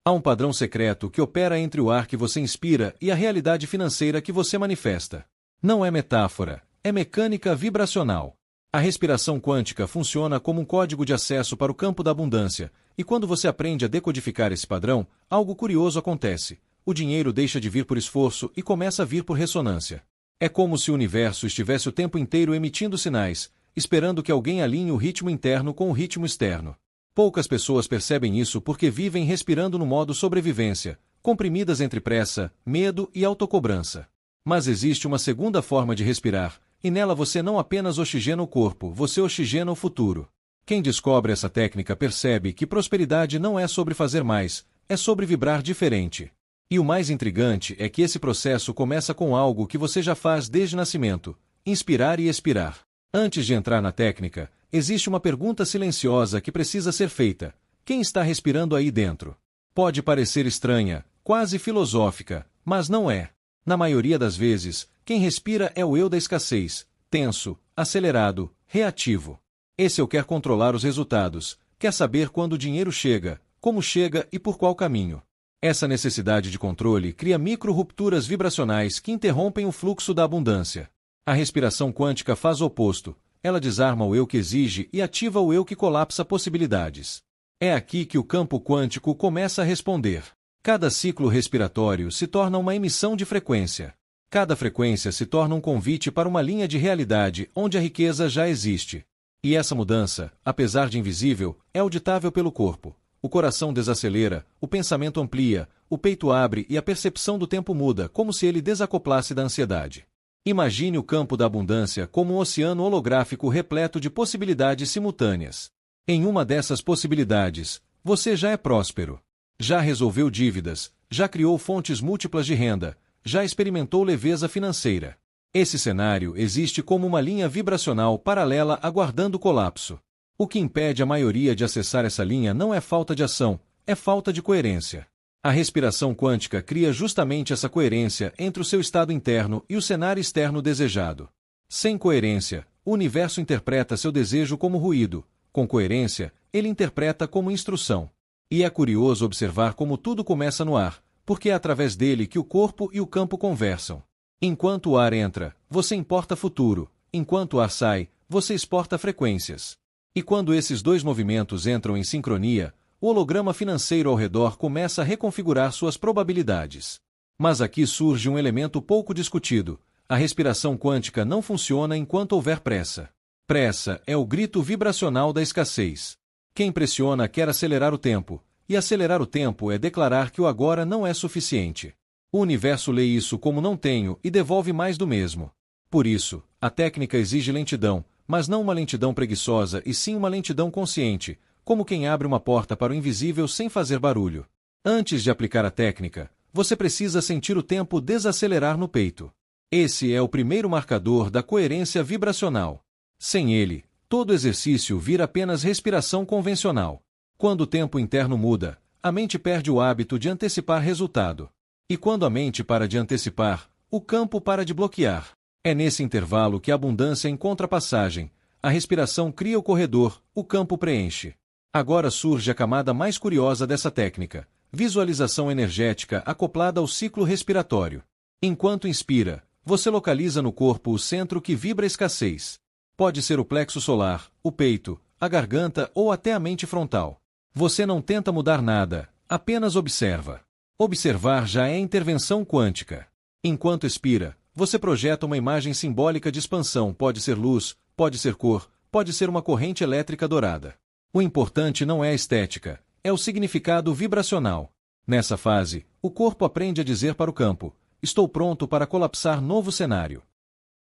Há um padrão secreto que opera entre o ar que você inspira e a realidade financeira que você manifesta. Não é metáfora, é mecânica vibracional. A respiração quântica funciona como um código de acesso para o campo da abundância, e quando você aprende a decodificar esse padrão, algo curioso acontece. O dinheiro deixa de vir por esforço e começa a vir por ressonância. É como se o universo estivesse o tempo inteiro emitindo sinais, esperando que alguém alinhe o ritmo interno com o ritmo externo. Poucas pessoas percebem isso porque vivem respirando no modo sobrevivência, comprimidas entre pressa, medo e autocobrança. Mas existe uma segunda forma de respirar, e nela você não apenas oxigena o corpo, você oxigena o futuro. Quem descobre essa técnica percebe que prosperidade não é sobre fazer mais, é sobre vibrar diferente. E o mais intrigante é que esse processo começa com algo que você já faz desde nascimento: inspirar e expirar. Antes de entrar na técnica, existe uma pergunta silenciosa que precisa ser feita: quem está respirando aí dentro? Pode parecer estranha, quase filosófica, mas não é. Na maioria das vezes, quem respira é o eu da escassez, tenso, acelerado, reativo. Esse eu quer controlar os resultados, quer saber quando o dinheiro chega, como chega e por qual caminho. Essa necessidade de controle cria micro-rupturas vibracionais que interrompem o fluxo da abundância. A respiração quântica faz o oposto. Ela desarma o eu que exige e ativa o eu que colapsa possibilidades. É aqui que o campo quântico começa a responder. Cada ciclo respiratório se torna uma emissão de frequência. Cada frequência se torna um convite para uma linha de realidade onde a riqueza já existe. E essa mudança, apesar de invisível, é auditável pelo corpo. O coração desacelera, o pensamento amplia, o peito abre e a percepção do tempo muda, como se ele desacoplasse da ansiedade. Imagine o campo da abundância como um oceano holográfico repleto de possibilidades simultâneas. Em uma dessas possibilidades, você já é próspero. Já resolveu dívidas, já criou fontes múltiplas de renda, já experimentou leveza financeira. Esse cenário existe como uma linha vibracional paralela aguardando colapso. O que impede a maioria de acessar essa linha não é falta de ação, é falta de coerência. A respiração quântica cria justamente essa coerência entre o seu estado interno e o cenário externo desejado. Sem coerência, o universo interpreta seu desejo como ruído. Com coerência, ele interpreta como instrução. E é curioso observar como tudo começa no ar, porque é através dele que o corpo e o campo conversam. Enquanto o ar entra, você importa futuro. Enquanto o ar sai, você exporta frequências. E quando esses dois movimentos entram em sincronia, o holograma financeiro ao redor começa a reconfigurar suas probabilidades. Mas aqui surge um elemento pouco discutido: a respiração quântica não funciona enquanto houver pressa. Pressa é o grito vibracional da escassez. Quem pressiona quer acelerar o tempo, e acelerar o tempo é declarar que o agora não é suficiente. O universo lê isso como não tenho e devolve mais do mesmo. Por isso, a técnica exige lentidão, mas não uma lentidão preguiçosa e sim uma lentidão consciente, como quem abre uma porta para o invisível sem fazer barulho. Antes de aplicar a técnica, você precisa sentir o tempo desacelerar no peito. Esse é o primeiro marcador da coerência vibracional. Sem ele, todo exercício vira apenas respiração convencional. Quando o tempo interno muda, a mente perde o hábito de antecipar resultado. E quando a mente para de antecipar, o campo para de bloquear. É nesse intervalo que a abundância encontra passagem, a respiração cria o corredor, o campo preenche. Agora surge a camada mais curiosa dessa técnica: visualização energética acoplada ao ciclo respiratório. Enquanto inspira, você localiza no corpo o centro que vibra a escassez. Pode ser o plexo solar, o peito, a garganta ou até a mente frontal. Você não tenta mudar nada, apenas observa. Observar já é intervenção quântica. Enquanto expira, você projeta uma imagem simbólica de expansão, pode ser luz, pode ser cor, pode ser uma corrente elétrica dourada. O importante não é a estética, é o significado vibracional. Nessa fase, o corpo aprende a dizer para o campo: estou pronto para colapsar novo cenário.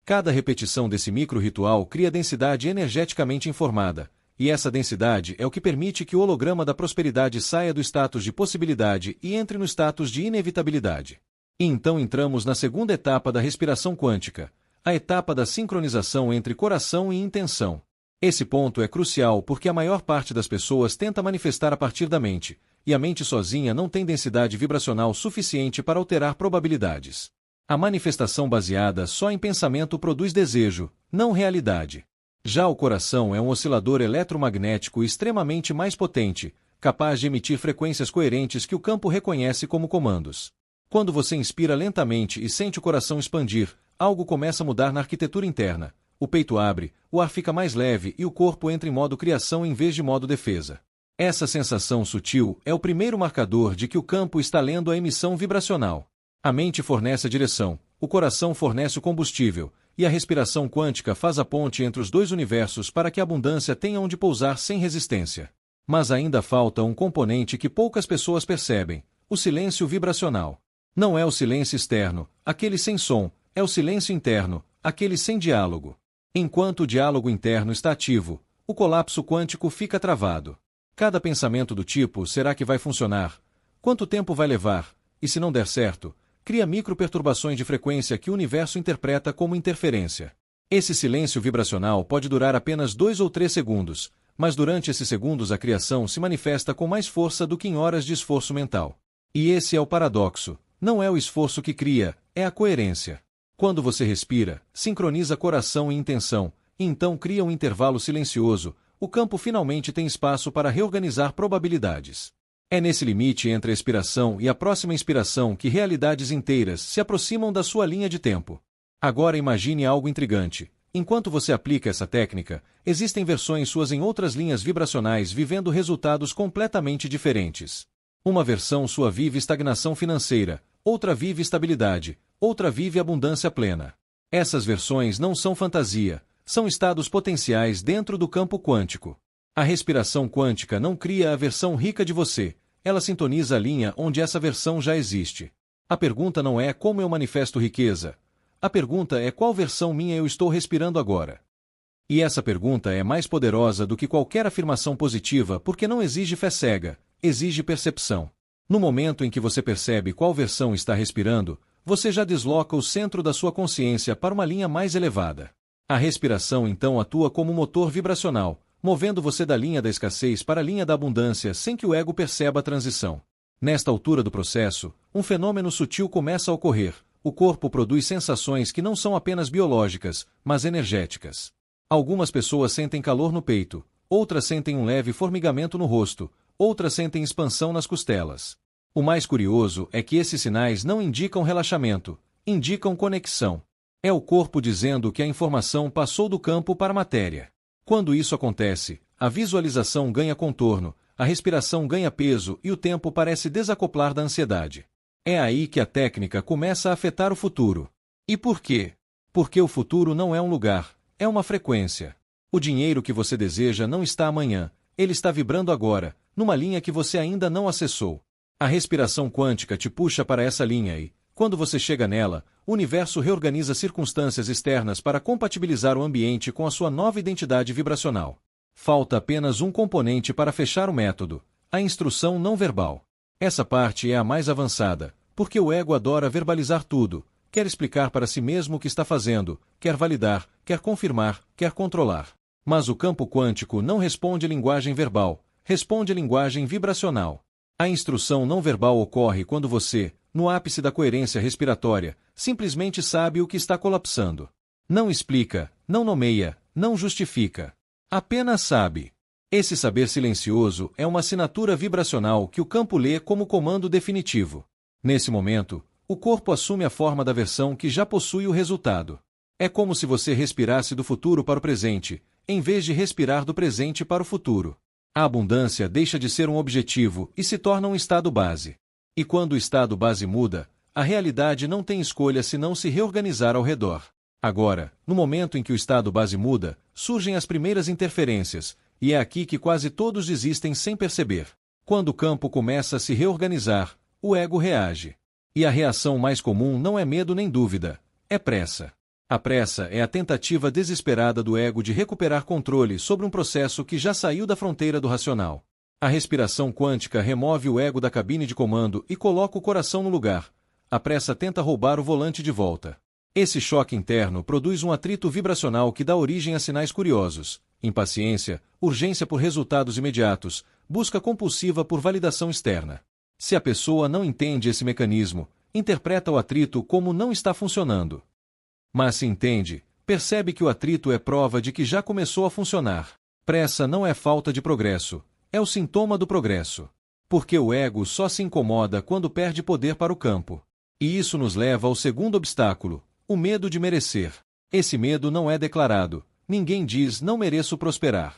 Cada repetição desse micro-ritual cria densidade energeticamente informada, e essa densidade é o que permite que o holograma da prosperidade saia do status de possibilidade e entre no status de inevitabilidade. E então entramos na segunda etapa da respiração quântica, a etapa da sincronização entre coração e intenção. Esse ponto é crucial porque a maior parte das pessoas tenta manifestar a partir da mente, e a mente sozinha não tem densidade vibracional suficiente para alterar probabilidades. A manifestação baseada só em pensamento produz desejo, não realidade. Já o coração é um oscilador eletromagnético extremamente mais potente, capaz de emitir frequências coerentes que o campo reconhece como comandos. Quando você inspira lentamente e sente o coração expandir, algo começa a mudar na arquitetura interna. O peito abre, o ar fica mais leve e o corpo entra em modo criação em vez de modo defesa. Essa sensação sutil é o primeiro marcador de que o campo está lendo a emissão vibracional. A mente fornece a direção, o coração fornece o combustível, e a respiração quântica faz a ponte entre os dois universos para que a abundância tenha onde pousar sem resistência. Mas ainda falta um componente que poucas pessoas percebem: o silêncio vibracional. Não é o silêncio externo, aquele sem som, é o silêncio interno, aquele sem diálogo. Enquanto o diálogo interno está ativo, o colapso quântico fica travado. Cada pensamento do tipo: será que vai funcionar? Quanto tempo vai levar? E se não der certo? Cria microperturbações de frequência que o universo interpreta como interferência. Esse silêncio vibracional pode durar apenas 2 ou 3 segundos, mas durante esses segundos a criação se manifesta com mais força do que em horas de esforço mental. E esse é o paradoxo: não é o esforço que cria, é a coerência. Quando você respira, sincroniza coração e intenção, e então cria um intervalo silencioso, o campo finalmente tem espaço para reorganizar probabilidades. É nesse limite entre a expiração e a próxima inspiração que realidades inteiras se aproximam da sua linha de tempo. Agora imagine algo intrigante. Enquanto você aplica essa técnica, existem versões suas em outras linhas vibracionais vivendo resultados completamente diferentes. Uma versão sua vive estagnação financeira, outra vive estabilidade, outra vive abundância plena. Essas versões não são fantasia, são estados potenciais dentro do campo quântico. A respiração quântica não cria a versão rica de você, ela sintoniza a linha onde essa versão já existe. A pergunta não é como eu manifesto riqueza. A pergunta é qual versão minha eu estou respirando agora. E essa pergunta é mais poderosa do que qualquer afirmação positiva porque não exige fé cega, exige percepção. No momento em que você percebe qual versão está respirando, você já desloca o centro da sua consciência para uma linha mais elevada. A respiração então atua como motor vibracional, movendo você da linha da escassez para a linha da abundância sem que o ego perceba a transição. Nesta altura do processo, um fenômeno sutil começa a ocorrer. O corpo produz sensações que não são apenas biológicas, mas energéticas. Algumas pessoas sentem calor no peito, outras sentem um leve formigamento no rosto, outras sentem expansão nas costelas. O mais curioso é que esses sinais não indicam relaxamento, indicam conexão. É o corpo dizendo que a informação passou do campo para a matéria. Quando isso acontece, a visualização ganha contorno, a respiração ganha peso e o tempo parece desacoplar da ansiedade. É aí que a técnica começa a afetar o futuro. E por quê? Porque o futuro não é um lugar, é uma frequência. O dinheiro que você deseja não está amanhã, ele está vibrando agora, numa linha que você ainda não acessou. A respiração quântica te puxa para essa linha e, quando você chega nela, o universo reorganiza circunstâncias externas para compatibilizar o ambiente com a sua nova identidade vibracional. Falta apenas um componente para fechar o método: a instrução não verbal. Essa parte é a mais avançada, porque o ego adora verbalizar tudo, quer explicar para si mesmo o que está fazendo, quer validar, quer confirmar, quer controlar. Mas o campo quântico não responde linguagem verbal, responde linguagem vibracional. A instrução não verbal ocorre quando você, no ápice da coerência respiratória, simplesmente sabe o que está colapsando. Não explica, não nomeia, não justifica. Apenas sabe. Esse saber silencioso é uma assinatura vibracional que o campo lê como comando definitivo. Nesse momento, o corpo assume a forma da versão que já possui o resultado. É como se você respirasse do futuro para o presente, em vez de respirar do presente para o futuro. A abundância deixa de ser um objetivo e se torna um estado base. E quando o estado base muda, a realidade não tem escolha senão se reorganizar ao redor. Agora, no momento em que o estado base muda, surgem as primeiras interferências, e é aqui que quase todos desistem sem perceber. Quando o campo começa a se reorganizar, o ego reage. E a reação mais comum não é medo nem dúvida, é pressa. A pressa é a tentativa desesperada do ego de recuperar controle sobre um processo que já saiu da fronteira do racional. A respiração quântica remove o ego da cabine de comando e coloca o coração no lugar. A pressa tenta roubar o volante de volta. Esse choque interno produz um atrito vibracional que dá origem a sinais curiosos: impaciência, urgência por resultados imediatos, busca compulsiva por validação externa. Se a pessoa não entende esse mecanismo, interpreta o atrito como não está funcionando. Mas se entende, percebe que o atrito é prova de que já começou a funcionar. Pressa não é falta de progresso, é o sintoma do progresso. Porque o ego só se incomoda quando perde poder para o campo. E isso nos leva ao segundo obstáculo, o medo de merecer. Esse medo não é declarado, ninguém diz não mereço prosperar.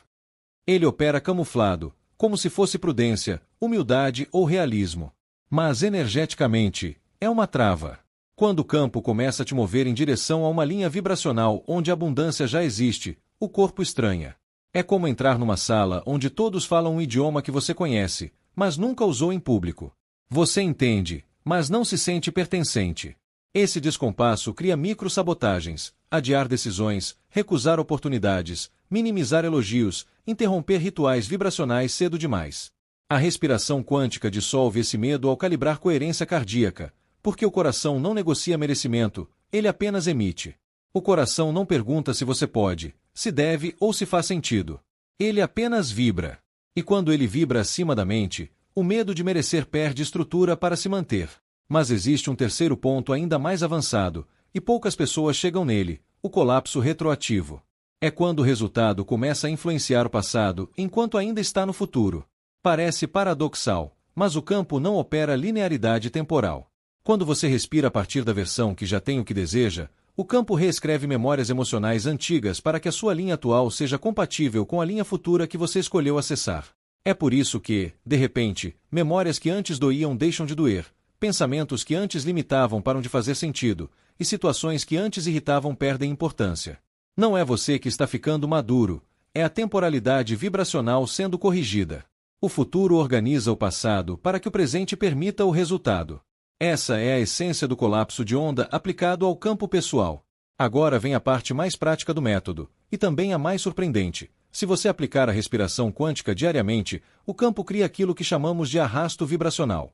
Ele opera camuflado, como se fosse prudência, humildade ou realismo. Mas energeticamente, é uma trava. Quando o campo começa a te mover em direção a uma linha vibracional onde a abundância já existe, o corpo estranha. É como entrar numa sala onde todos falam um idioma que você conhece, mas nunca usou em público. Você entende, mas não se sente pertencente. Esse descompasso cria micro-sabotagens, adiar decisões, recusar oportunidades, minimizar elogios, interromper rituais vibracionais cedo demais. A respiração quântica dissolve esse medo ao calibrar coerência cardíaca, porque o coração não negocia merecimento, ele apenas emite. O coração não pergunta se você pode, se deve ou se faz sentido. Ele apenas vibra. E quando ele vibra acima da mente, o medo de merecer perde estrutura para se manter. Mas existe um terceiro ponto ainda mais avançado, e poucas pessoas chegam nele, o colapso retroativo. É quando o resultado começa a influenciar o passado enquanto ainda está no futuro. Parece paradoxal, mas o campo não opera linearidade temporal. Quando você respira a partir da versão que já tem o que deseja, o campo reescreve memórias emocionais antigas para que a sua linha atual seja compatível com a linha futura que você escolheu acessar. É por isso que, de repente, memórias que antes doíam deixam de doer, pensamentos que antes limitavam param de fazer sentido, e situações que antes irritavam perdem importância. Não é você que está ficando maduro, é a temporalidade vibracional sendo corrigida. O futuro organiza o passado para que o presente permita o resultado. Essa é a essência do colapso de onda aplicado ao campo pessoal. Agora vem a parte mais prática do método, e também a mais surpreendente. Se você aplicar a respiração quântica diariamente, o campo cria aquilo que chamamos de arrasto vibracional.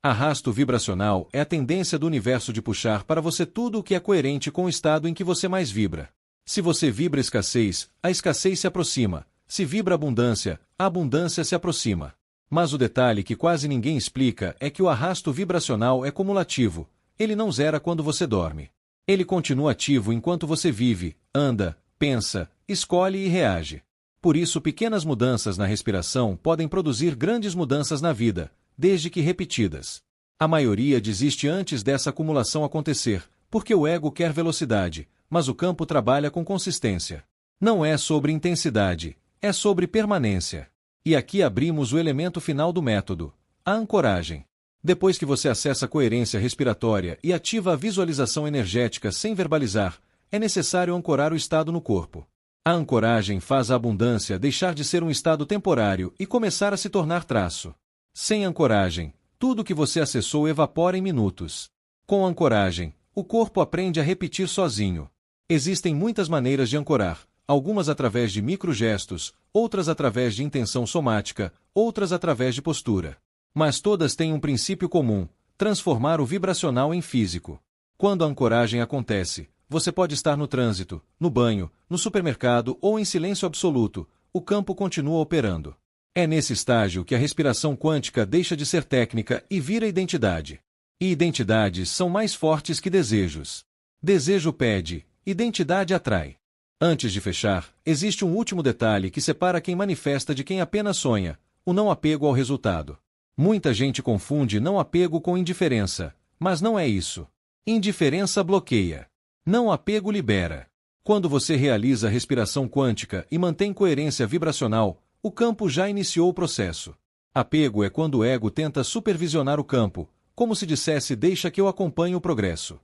Arrasto vibracional é a tendência do universo de puxar para você tudo o que é coerente com o estado em que você mais vibra. Se você vibra escassez, a escassez se aproxima. Se vibra abundância, a abundância se aproxima. Mas o detalhe que quase ninguém explica é que o arrasto vibracional é cumulativo. Ele não zera quando você dorme. Ele continua ativo enquanto você vive, anda, pensa, escolhe e reage. Por isso, pequenas mudanças na respiração podem produzir grandes mudanças na vida, desde que repetidas. A maioria desiste antes dessa acumulação acontecer, porque o ego quer velocidade, mas o campo trabalha com consistência. Não é sobre intensidade, é sobre permanência. E aqui abrimos o elemento final do método, a ancoragem. Depois que você acessa a coerência respiratória e ativa a visualização energética sem verbalizar, é necessário ancorar o estado no corpo. A ancoragem faz a abundância deixar de ser um estado temporário e começar a se tornar traço. Sem ancoragem, tudo que você acessou evapora em minutos. Com ancoragem, o corpo aprende a repetir sozinho. Existem muitas maneiras de ancorar, algumas através de microgestos, outras através de intenção somática, outras através de postura. Mas todas têm um princípio comum: transformar o vibracional em físico. Quando a ancoragem acontece, você pode estar no trânsito, no banho, no supermercado ou em silêncio absoluto, o campo continua operando. É nesse estágio que a respiração quântica deixa de ser técnica e vira identidade. E identidades são mais fortes que desejos. Desejo pede, identidade atrai. Antes de fechar, existe um último detalhe que separa quem manifesta de quem apenas sonha: o não apego ao resultado. Muita gente confunde não apego com indiferença, mas não é isso. Indiferença bloqueia. Não apego libera. Quando você realiza a respiração quântica e mantém coerência vibracional, o campo já iniciou o processo. Apego é quando o ego tenta supervisionar o campo, como se dissesse: deixa que eu acompanhe o progresso.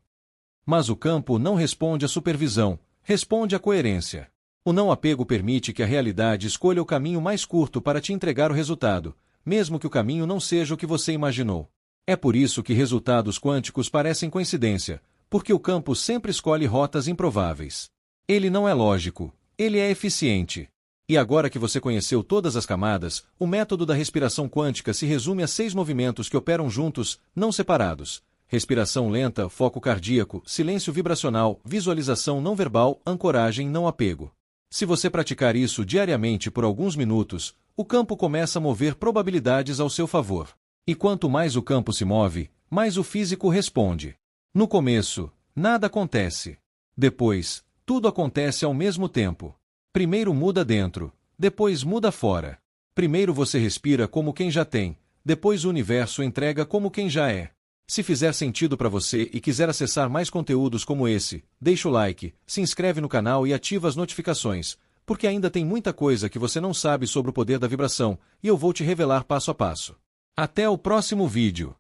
Mas o campo não responde à supervisão, responde à coerência. O não apego permite que a realidade escolha o caminho mais curto para te entregar o resultado, mesmo que o caminho não seja o que você imaginou. É por isso que resultados quânticos parecem coincidência, porque o campo sempre escolhe rotas improváveis. Ele não é lógico, ele é eficiente. E agora que você conheceu todas as camadas, o método da respiração quântica se resume a 6 movimentos que operam juntos, não separados. Respiração lenta, foco cardíaco, silêncio vibracional, visualização não verbal, ancoragem, não apego. Se você praticar isso diariamente por alguns minutos, o campo começa a mover probabilidades ao seu favor. E quanto mais o campo se move, mais o físico responde. No começo, nada acontece. Depois, tudo acontece ao mesmo tempo. Primeiro muda dentro, depois muda fora. Primeiro você respira como quem já tem, depois o universo entrega como quem já é. Se fizer sentido para você e quiser acessar mais conteúdos como esse, deixa o like, se inscreve no canal e ativa as notificações, porque ainda tem muita coisa que você não sabe sobre o poder da vibração, e eu vou te revelar passo a passo. Até o próximo vídeo.